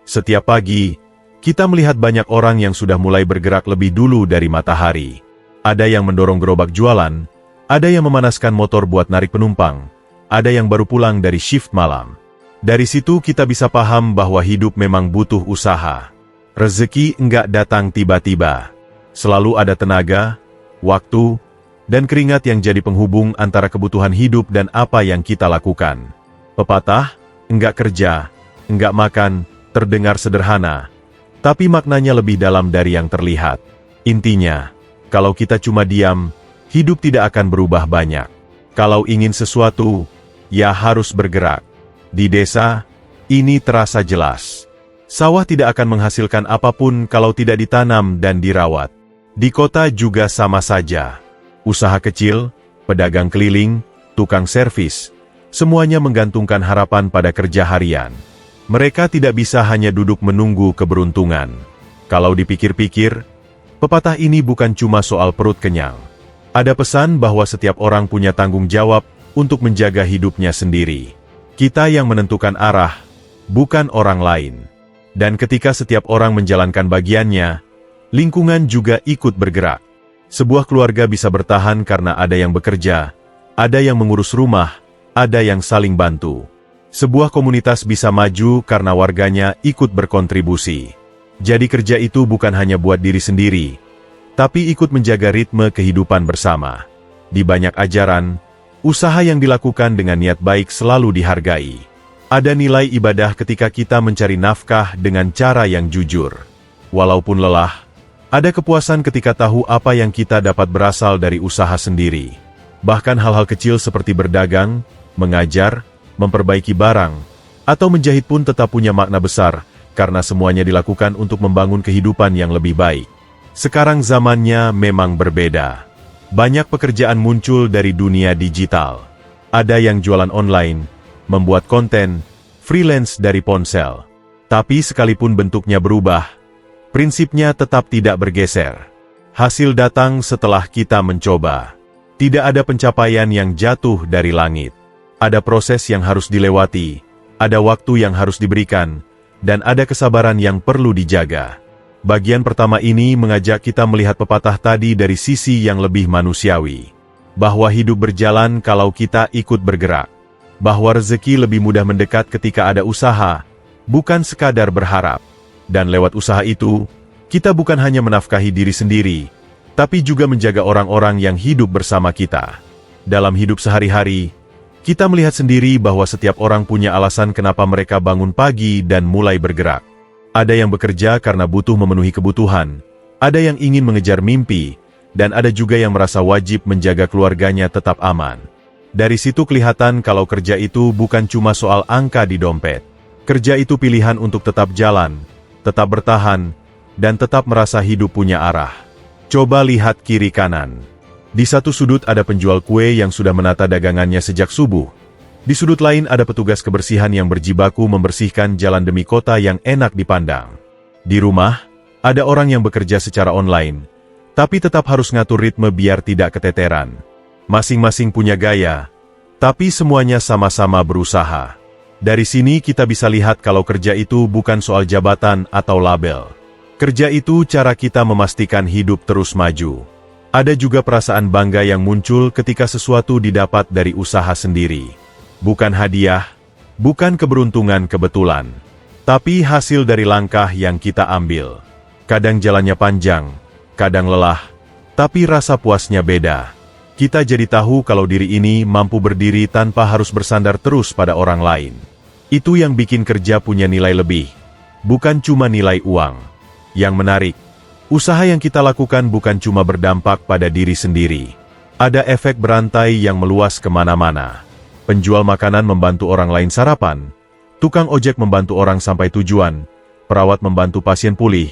Setiap pagi, kita melihat banyak orang yang sudah mulai bergerak lebih dulu dari matahari. Ada yang mendorong gerobak jualan, ada yang memanaskan motor buat narik penumpang, ada yang baru pulang dari shift malam. Dari situ kita bisa paham bahwa hidup memang butuh usaha. Rezeki enggak datang tiba-tiba. Selalu ada tenaga, waktu, dan keringat yang jadi penghubung antara kebutuhan hidup dan apa yang kita lakukan. Pepatah, enggak kerja, enggak makan, terdengar sederhana, tapi maknanya lebih dalam dari yang terlihat. Intinya, kalau kita cuma diam, hidup tidak akan berubah banyak. Kalau ingin sesuatu, ya harus bergerak. Di desa, ini terasa jelas. Sawah tidak akan menghasilkan apapun kalau tidak ditanam dan dirawat. Di kota juga sama saja. Usaha kecil, pedagang keliling, tukang servis, semuanya menggantungkan harapan pada kerja harian. Mereka tidak bisa hanya duduk menunggu keberuntungan. Kalau dipikir-pikir, pepatah ini bukan cuma soal perut kenyang. Ada pesan bahwa setiap orang punya tanggung jawab untuk menjaga hidupnya sendiri. Kita yang menentukan arah, bukan orang lain. Dan ketika setiap orang menjalankan bagiannya, lingkungan juga ikut bergerak. Sebuah keluarga bisa bertahan karena ada yang bekerja, ada yang mengurus rumah, ada yang saling bantu. Sebuah komunitas bisa maju karena warganya ikut berkontribusi. Jadi kerja itu bukan hanya buat diri sendiri, tapi ikut menjaga ritme kehidupan bersama. Di banyak ajaran, usaha yang dilakukan dengan niat baik selalu dihargai. Ada nilai ibadah ketika kita mencari nafkah dengan cara yang jujur. Walaupun lelah, ada kepuasan ketika tahu apa yang kita dapat berasal dari usaha sendiri. Bahkan hal-hal kecil seperti berdagang, mengajar, memperbaiki barang, atau menjahit pun tetap punya makna besar, karena semuanya dilakukan untuk membangun kehidupan yang lebih baik. Sekarang zamannya memang berbeda. Banyak pekerjaan muncul dari dunia digital. Ada yang jualan online, membuat konten, freelance dari ponsel. Tapi sekalipun bentuknya berubah, prinsipnya tetap tidak bergeser. Hasil datang setelah kita mencoba. Tidak ada pencapaian yang jatuh dari langit. Ada proses yang harus dilewati, ada waktu yang harus diberikan, dan ada kesabaran yang perlu dijaga. Bagian pertama ini mengajak kita melihat pepatah tadi dari sisi yang lebih manusiawi. Bahwa hidup berjalan kalau kita ikut bergerak. Bahwa rezeki lebih mudah mendekat ketika ada usaha, bukan sekadar berharap. Dan lewat usaha itu, kita bukan hanya menafkahi diri sendiri, tapi juga menjaga orang-orang yang hidup bersama kita. Dalam hidup sehari-hari, kita melihat sendiri bahwa setiap orang punya alasan kenapa mereka bangun pagi dan mulai bergerak. Ada yang bekerja karena butuh memenuhi kebutuhan, ada yang ingin mengejar mimpi, dan ada juga yang merasa wajib menjaga keluarganya tetap aman. Dari situ kelihatan kalau kerja itu bukan cuma soal angka di dompet. Kerja itu pilihan untuk tetap jalan, tetap bertahan, dan tetap merasa hidup punya arah. Coba lihat kiri kanan. Di satu sudut ada penjual kue yang sudah menata dagangannya sejak subuh. Di sudut lain ada petugas kebersihan yang berjibaku membersihkan jalan demi kota yang enak dipandang. Di rumah, ada orang yang bekerja secara online, tapi tetap harus ngatur ritme biar tidak keteteran. Masing-masing punya gaya, tapi semuanya sama-sama berusaha. Dari sini kita bisa lihat kalau kerja itu bukan soal jabatan atau label. Kerja itu cara kita memastikan hidup terus maju. Ada juga perasaan bangga yang muncul ketika sesuatu didapat dari usaha sendiri. Bukan hadiah, bukan keberuntungan kebetulan, tapi hasil dari langkah yang kita ambil. Kadang jalannya panjang, kadang lelah, tapi rasa puasnya beda. Kita jadi tahu kalau diri ini mampu berdiri tanpa harus bersandar terus pada orang lain. Itu yang bikin kerja punya nilai lebih, bukan cuma nilai uang. Yang menarik, usaha yang kita lakukan bukan cuma berdampak pada diri sendiri. Ada efek berantai yang meluas kemana-mana. Penjual makanan membantu orang lain sarapan, tukang ojek membantu orang sampai tujuan, perawat membantu pasien pulih,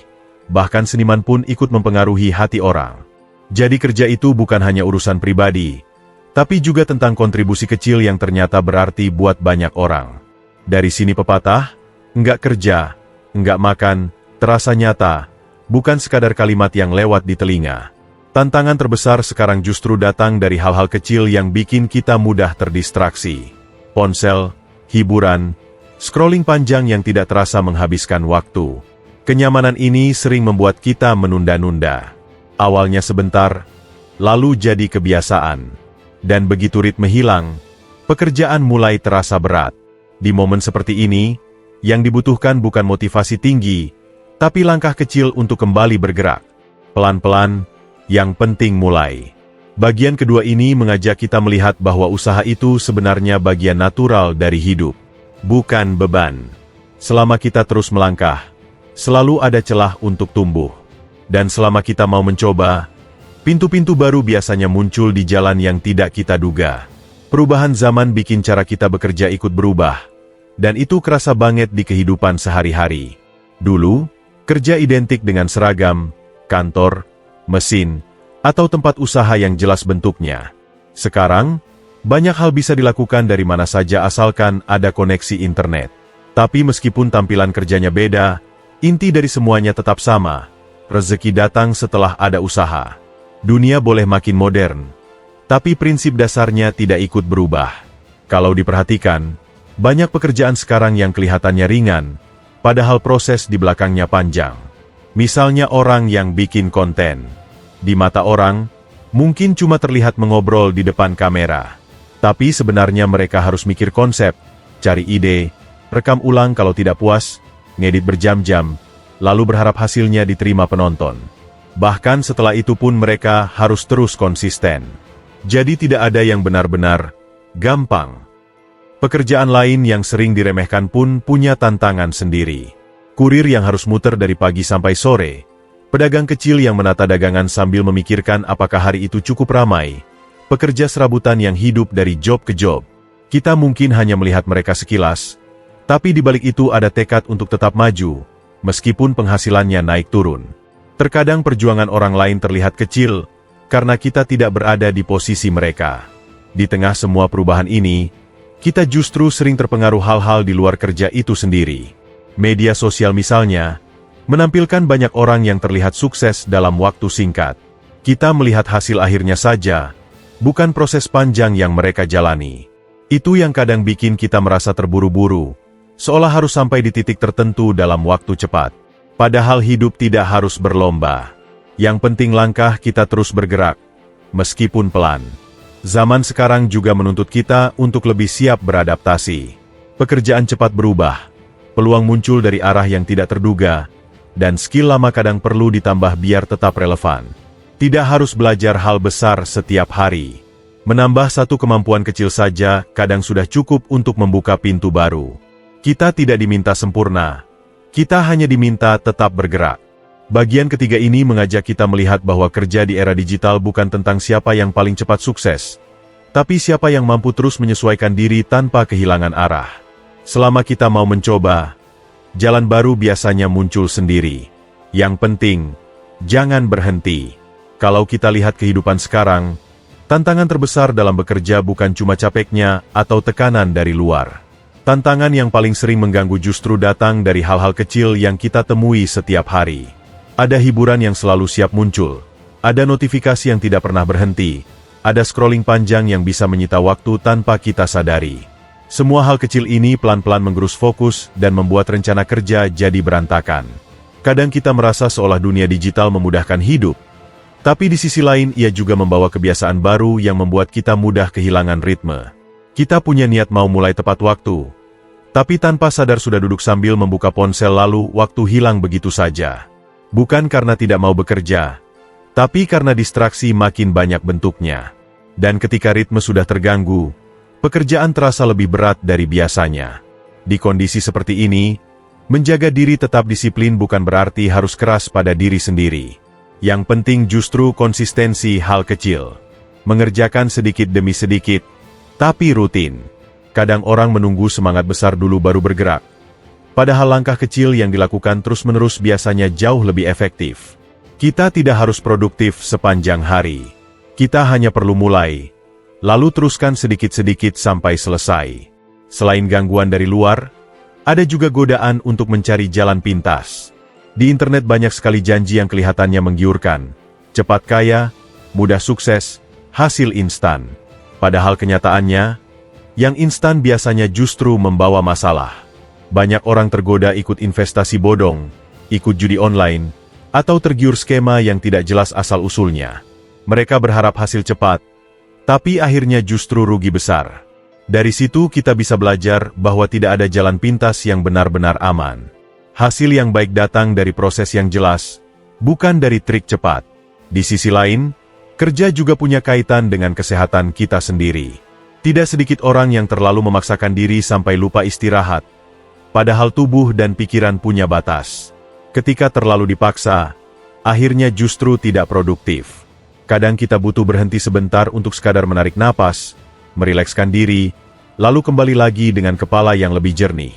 bahkan seniman pun ikut mempengaruhi hati orang. Jadi kerja itu bukan hanya urusan pribadi, tapi juga tentang kontribusi kecil yang ternyata berarti buat banyak orang. Dari sini pepatah, enggak kerja, enggak makan, terasa nyata, bukan sekadar kalimat yang lewat di telinga. Tantangan terbesar sekarang justru datang dari hal-hal kecil yang bikin kita mudah terdistraksi. Ponsel, hiburan, Scrolling panjang yang tidak terasa menghabiskan waktu. Kenyamanan ini sering membuat kita menunda-nunda. Awalnya sebentar, lalu jadi kebiasaan. Dan begitu ritme hilang, pekerjaan mulai terasa berat. Di momen seperti ini, yang dibutuhkan bukan motivasi tinggi, tapi langkah kecil untuk kembali bergerak. Pelan-pelan, yang penting mulai. Bagian kedua ini mengajak kita melihat bahwa usaha itu sebenarnya bagian natural dari hidup, bukan beban. Selama kita terus melangkah, selalu ada celah untuk tumbuh. Dan selama kita mau mencoba, pintu-pintu baru biasanya muncul di jalan yang tidak kita duga. Perubahan zaman bikin cara kita bekerja ikut berubah, dan itu kerasa banget di kehidupan sehari-hari. Dulu, kerja identik dengan seragam, kantor, mesin, atau tempat usaha yang jelas bentuknya. Sekarang, banyak hal bisa dilakukan dari mana saja asalkan ada koneksi internet. Tapi meskipun tampilan kerjanya beda, inti dari semuanya tetap sama. Rezeki datang setelah ada usaha. Dunia boleh makin modern, tapi prinsip dasarnya tidak ikut berubah. Kalau diperhatikan, banyak pekerjaan sekarang yang kelihatannya ringan, padahal proses di belakangnya panjang. Misalnya orang yang bikin konten. Di mata orang, mungkin cuma terlihat mengobrol di depan kamera. Tapi sebenarnya mereka harus mikir konsep, cari ide, rekam ulang kalau tidak puas, ngedit berjam-jam, lalu berharap hasilnya diterima penonton. Bahkan setelah itu pun mereka harus terus konsisten. Jadi tidak ada yang benar-benar gampang. Pekerjaan lain yang sering diremehkan pun punya tantangan sendiri. Kurir yang harus muter dari pagi sampai sore, pedagang kecil yang menata dagangan sambil memikirkan apakah hari itu cukup ramai, pekerja serabutan yang hidup dari job ke job. Kita mungkin hanya melihat mereka sekilas, tapi di balik itu ada tekad untuk tetap maju, meskipun penghasilannya naik turun. Terkadang perjuangan orang lain terlihat kecil, karena kita tidak berada di posisi mereka. Di tengah semua perubahan ini, kita justru sering terpengaruh hal-hal di luar kerja itu sendiri. Media sosial misalnya, menampilkan banyak orang yang terlihat sukses dalam waktu singkat. Kita melihat hasil akhirnya saja, bukan proses panjang yang mereka jalani. Itu yang kadang bikin kita merasa terburu-buru, seolah harus sampai di titik tertentu dalam waktu cepat. Padahal hidup tidak harus berlomba. Yang penting langkah kita terus bergerak, meskipun pelan. Zaman sekarang juga menuntut kita untuk lebih siap beradaptasi. Pekerjaan cepat berubah, peluang muncul dari arah yang tidak terduga, dan skill lama kadang perlu ditambah biar tetap relevan. Tidak harus belajar hal besar setiap hari. Menambah satu kemampuan kecil saja kadang sudah cukup untuk membuka pintu baru. Kita tidak diminta sempurna, kita hanya diminta tetap bergerak. Bagian ketiga ini mengajak kita melihat bahwa kerja di era digital bukan tentang siapa yang paling cepat sukses, tapi siapa yang mampu terus menyesuaikan diri tanpa kehilangan arah. Selama kita mau mencoba, jalan baru biasanya muncul sendiri. Yang penting, jangan berhenti. Kalau kita lihat kehidupan sekarang, tantangan terbesar dalam bekerja bukan cuma capeknya atau tekanan dari luar. Tantangan yang paling sering mengganggu justru datang dari hal-hal kecil yang kita temui setiap hari. Ada hiburan yang selalu siap muncul, ada notifikasi yang tidak pernah berhenti, ada scrolling panjang yang bisa menyita waktu tanpa kita sadari. Semua hal kecil ini pelan-pelan menggerus fokus dan membuat rencana kerja jadi berantakan. Kadang kita merasa seolah dunia digital memudahkan hidup, tapi di sisi lain ia juga membawa kebiasaan baru yang membuat kita mudah kehilangan ritme. Kita punya niat mau mulai tepat waktu, tapi tanpa sadar sudah duduk sambil membuka ponsel lalu waktu hilang begitu saja. Bukan karena tidak mau bekerja, tapi karena distraksi makin banyak bentuknya. Dan ketika ritme sudah terganggu, pekerjaan terasa lebih berat dari biasanya. Di kondisi seperti ini, menjaga diri tetap disiplin bukan berarti harus keras pada diri sendiri. Yang penting justru konsistensi hal kecil. Mengerjakan sedikit demi sedikit, tapi rutin. Kadang orang menunggu semangat besar dulu baru bergerak. Padahal langkah kecil yang dilakukan terus-menerus biasanya jauh lebih efektif. Kita tidak harus produktif sepanjang hari. Kita hanya perlu mulai, lalu teruskan sedikit-sedikit sampai selesai. Selain gangguan dari luar, ada juga godaan untuk mencari jalan pintas. Di internet banyak sekali janji yang kelihatannya menggiurkan. Cepat kaya, mudah sukses, hasil instan. Padahal kenyataannya, yang instan biasanya justru membawa masalah. Banyak orang tergoda ikut investasi bodong, ikut judi online, atau tergiur skema yang tidak jelas asal-usulnya. Mereka berharap hasil cepat, tapi akhirnya justru rugi besar. Dari situ kita bisa belajar bahwa tidak ada jalan pintas yang benar-benar aman. Hasil yang baik datang dari proses yang jelas, bukan dari trik cepat. Di sisi lain, kerja juga punya kaitan dengan kesehatan kita sendiri. Tidak sedikit orang yang terlalu memaksakan diri sampai lupa istirahat, padahal tubuh dan pikiran punya batas. Ketika terlalu dipaksa, akhirnya justru tidak produktif. Kadang kita butuh berhenti sebentar untuk sekadar menarik napas, merilekskan diri, lalu kembali lagi dengan kepala yang lebih jernih.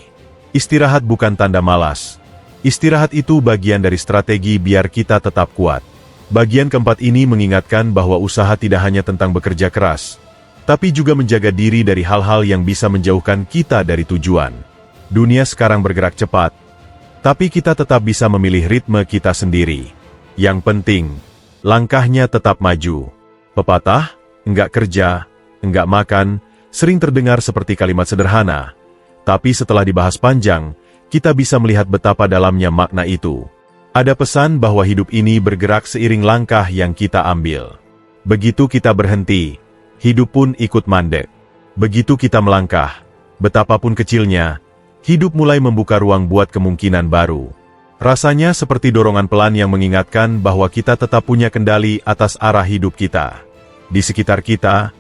Istirahat bukan tanda malas. Istirahat itu bagian dari strategi biar kita tetap kuat. Bagian keempat ini mengingatkan bahwa usaha tidak hanya tentang bekerja keras, tapi juga menjaga diri dari hal-hal yang bisa menjauhkan kita dari tujuan. Dunia sekarang bergerak cepat, tapi kita tetap bisa memilih ritme kita sendiri. Yang penting, langkahnya tetap maju. Pepatah, enggak kerja, enggak makan, sering terdengar seperti kalimat sederhana, tapi setelah dibahas panjang, kita bisa melihat betapa dalamnya makna itu. Ada pesan bahwa hidup ini bergerak seiring langkah yang kita ambil. Begitu kita berhenti, hidup pun ikut mandek. Begitu kita melangkah, betapapun kecilnya, hidup mulai membuka ruang buat kemungkinan baru. Rasanya seperti dorongan pelan yang mengingatkan bahwa kita tetap punya kendali atas arah hidup kita. Di sekitar kita,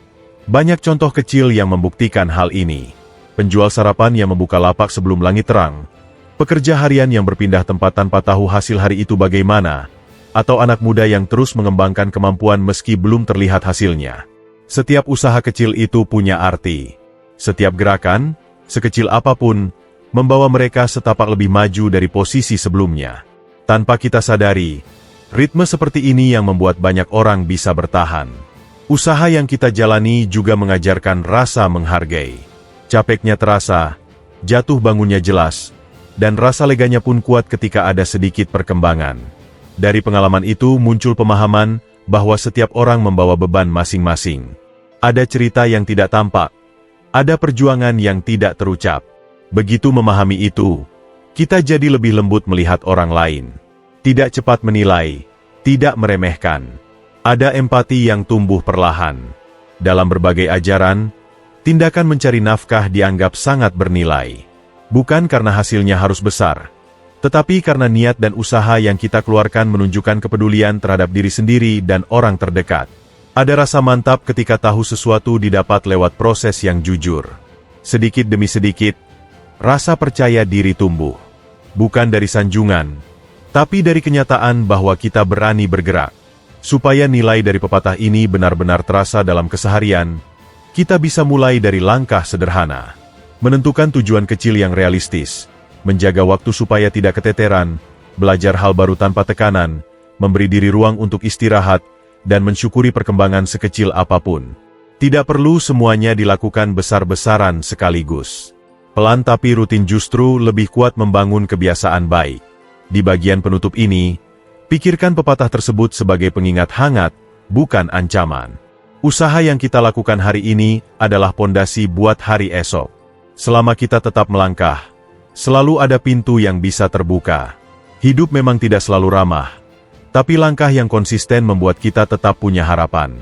banyak contoh kecil yang membuktikan hal ini. Penjual sarapan yang membuka lapak sebelum langit terang, pekerja harian yang berpindah tempat tanpa tahu hasil hari itu bagaimana, atau anak muda yang terus mengembangkan kemampuan meski belum terlihat hasilnya. Setiap usaha kecil itu punya arti. Setiap gerakan, sekecil apapun, membawa mereka setapak lebih maju dari posisi sebelumnya. Tanpa kita sadari, ritme seperti ini yang membuat banyak orang bisa bertahan. Usaha yang kita jalani juga mengajarkan rasa menghargai. Capeknya terasa, jatuh bangunnya jelas, dan rasa leganya pun kuat ketika ada sedikit perkembangan. Dari pengalaman itu muncul pemahaman bahwa setiap orang membawa beban masing-masing. Ada cerita yang tidak tampak, ada perjuangan yang tidak terucap. Begitu memahami itu, kita jadi lebih lembut melihat orang lain. Tidak cepat menilai, tidak meremehkan. Ada empati yang tumbuh perlahan. Dalam berbagai ajaran, tindakan mencari nafkah dianggap sangat bernilai. Bukan karena hasilnya harus besar, tetapi karena niat dan usaha yang kita keluarkan menunjukkan kepedulian terhadap diri sendiri dan orang terdekat. Ada rasa mantap ketika tahu sesuatu didapat lewat proses yang jujur. Sedikit demi sedikit, rasa percaya diri tumbuh. Bukan dari sanjungan, tapi dari kenyataan bahwa kita berani bergerak. Supaya nilai dari pepatah ini benar-benar terasa dalam keseharian, kita bisa mulai dari langkah sederhana. Menentukan tujuan kecil yang realistis, menjaga waktu supaya tidak keteteran, belajar hal baru tanpa tekanan, memberi diri ruang untuk istirahat, dan mensyukuri perkembangan sekecil apapun. Tidak perlu semuanya dilakukan besar-besaran sekaligus. Pelan tapi rutin justru lebih kuat membangun kebiasaan baik. Di bagian penutup ini, pikirkan pepatah tersebut sebagai pengingat hangat, bukan ancaman. Usaha yang kita lakukan hari ini adalah pondasi buat hari esok. Selama kita tetap melangkah, selalu ada pintu yang bisa terbuka. Hidup memang tidak selalu ramah, tapi langkah yang konsisten membuat kita tetap punya harapan.